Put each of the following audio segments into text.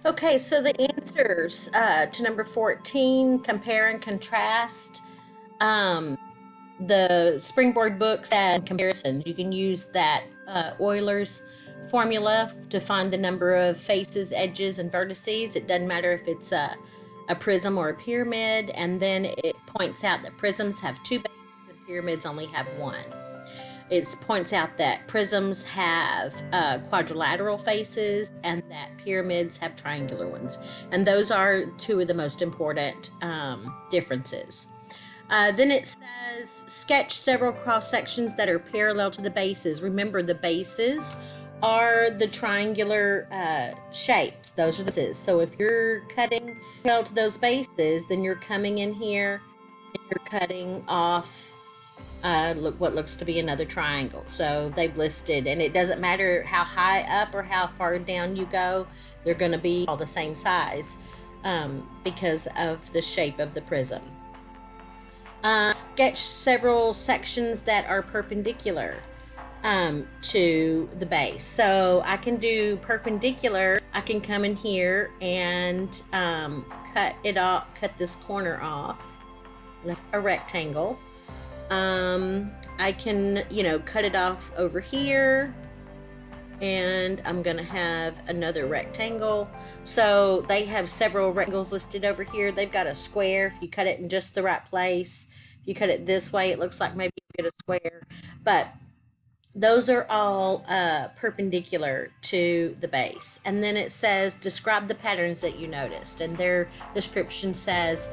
Okay, so the answers to number 14, compare and contrast. Um, the Springboard books and comparisons. You can use that Euler's formula to find the number of faces, edges, and vertices. It doesn't matter if it's a prism or a pyramid. And then it points out that prisms have two bases and pyramids only have one. It points out that prisms have quadrilateral faces and that pyramids have triangular ones. And those are two of the most important differences. Then it says, sketch several cross sections that are parallel to the bases. Remember, the bases are the triangular shapes. Those are the bases. So if you're cutting parallel to those bases, then you're coming in here and you're cutting off what looks to be another triangle. So they've listed, and it doesn't matter how high up or how far down you go, they're going to be all the same size because of the shape of the prism. Sketch several sections that are perpendicular to the base. So I can do perpendicular. I can come in here and cut this corner off, a rectangle. I can, cut it off over here, and I'm going to have another rectangle. So they have several rectangles listed over here. They've got a square if you cut it in just the right place. If you cut it this way, it looks like maybe you get a square. But those are all perpendicular to the base. And then it says, describe the patterns that you noticed. And their description says,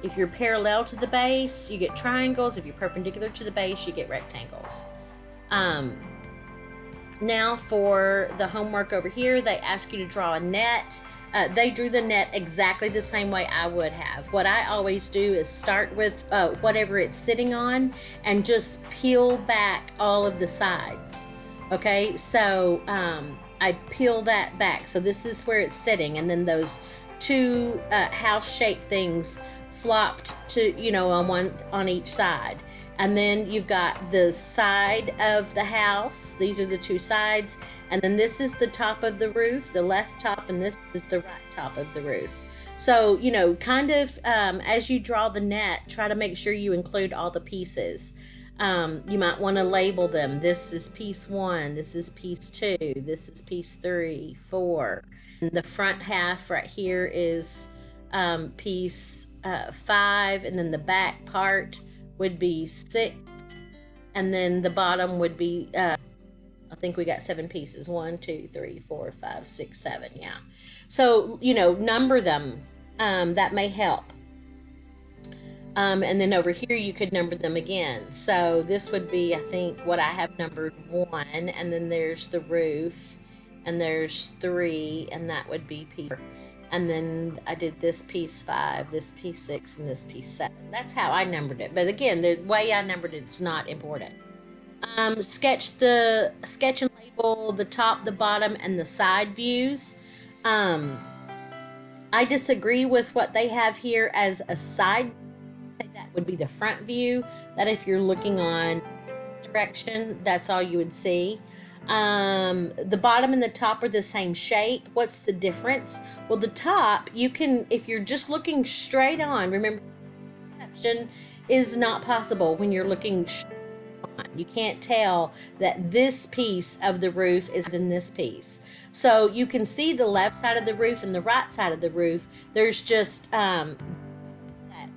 if you're parallel to the base, you get triangles. If you're perpendicular to the base, you get rectangles. Now for the homework over here, they ask you to draw a net. They drew the net exactly the same way I would have. What I always do is start with whatever it's sitting on and just peel back all of the sides. Okay, so I peel that back. So this is where it's sitting, and then those two house-shaped things flopped to, on each side. And then you've got the side of the house. These are the two sides. And then this is the top of the roof, the left top, and this is the right top of the roof. So, kind of as you draw the net, try to make sure you include all the pieces. You might want to label them. This is piece 1, this is piece 2, this is piece 3, 4. And the front half right here is piece 5, and then the back part would be 6, and then the bottom would be I think we got 7 pieces. 1, 2, 3, 4, 5, 6, 7. Yeah. So number them. That may help. And then over here you could number them again. So this would be, I think, what I have numbered 1, and then there's the roof, and there's 3, and that would be piece 4. And then I did this piece 5, this piece 6, and this piece 7. That's how I numbered it. But again, the way I numbered it's not important. Sketch and label the top, the bottom, and the side views. I disagree with what they have here as a side. That would be the front view. That if you're looking on direction, that's all you would see. The bottom and the top are the same shape. What's the difference? Well, the top, you can, if you're just looking straight on, remember, perception is not possible when you're looking straight on. You can't tell that this piece of the roof is than this piece. So you can see the left side of the roof and the right side of the roof. There's just that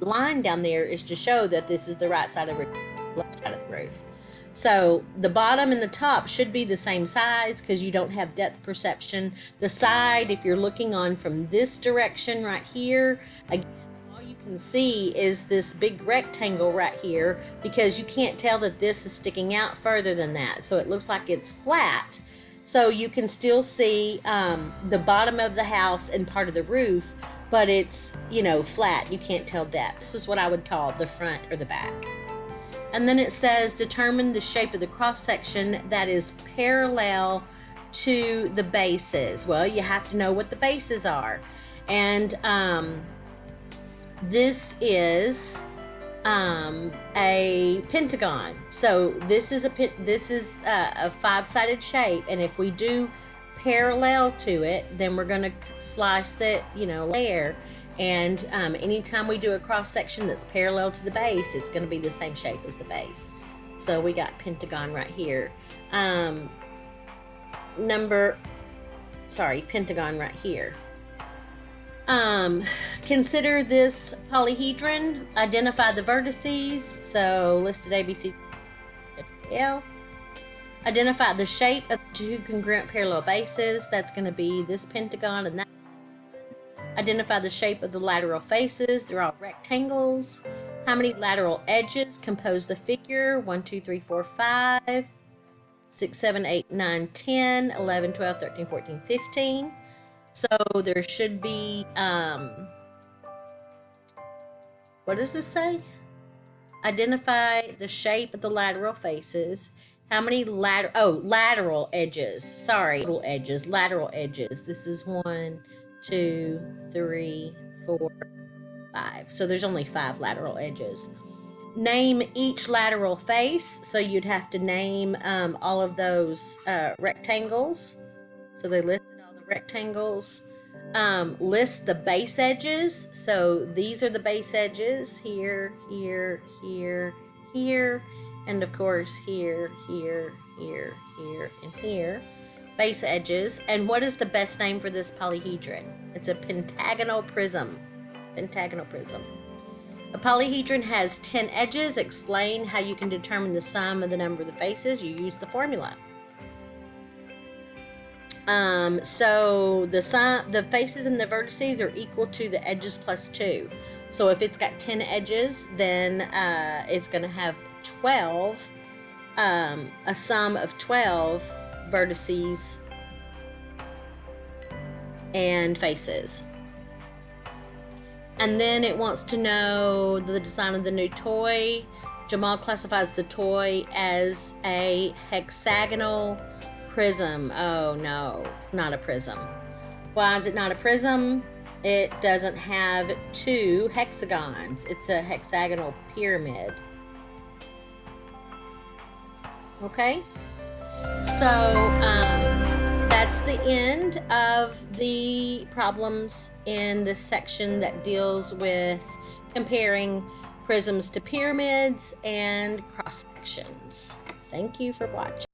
line down there is to show that this is the right side of the roof, left side of the roof. So the bottom and the top should be the same size because you don't have depth perception. The side, if you're looking on from this direction right here, again, all you can see is this big rectangle right here because you can't tell that this is sticking out further than that. So it looks like it's flat. So you can still see the bottom of the house and part of the roof, but it's, flat. You can't tell depth. This is what I would call the front or the back. And then it says, determine the shape of the cross section that is parallel to the bases. Well, you have to know what the bases are. And this is a pentagon. So this is a 5-sided shape. And if we do parallel to it, then we're going to slice it, there. And anytime we do a cross section that's parallel to the base, it's going to be the same shape as the base. So we got pentagon right here. Pentagon right here. Consider this polyhedron. Identify the vertices. So listed A, B, C, D, L. Identify the shape of two congruent parallel bases. That's going to be this pentagon and that. Identify the shape of the lateral faces. They're all rectangles. How many lateral edges compose the figure? 1, 2, 3, 4, 5, 6, 7, 8, 9, 10, 11, 12, 13, 14, 15. So there should be, what does this say? Identify the shape of the lateral faces. How many lateral edges. Sorry, lateral edges. This is 1, 2, 3, 4, 5. So there's only 5 lateral edges. Name each lateral face. So you'd have to name all of those rectangles. So they listed all the rectangles. List the base edges. So these are the base edges. Here, here, here, here. And of course here, here, here, here, and here. Base edges. And what is the best name for this polyhedron? It's a pentagonal prism. Pentagonal prism. A polyhedron has 10 edges. Explain how you can determine the sum of the number of the faces. You use the formula. So the faces and the vertices are equal to the edges plus 2. So if it's got 10 edges, then it's going to have 12, a sum of 12 vertices and faces. And then it wants to know the design of the new toy. Jamal classifies the toy as a hexagonal prism. Oh no, not a prism. Why is it not a prism? It doesn't have 2 hexagons. It's a hexagonal pyramid. Okay, so that's the end of the problems in this section that deals with comparing prisms to pyramids and cross sections. Thank you for watching.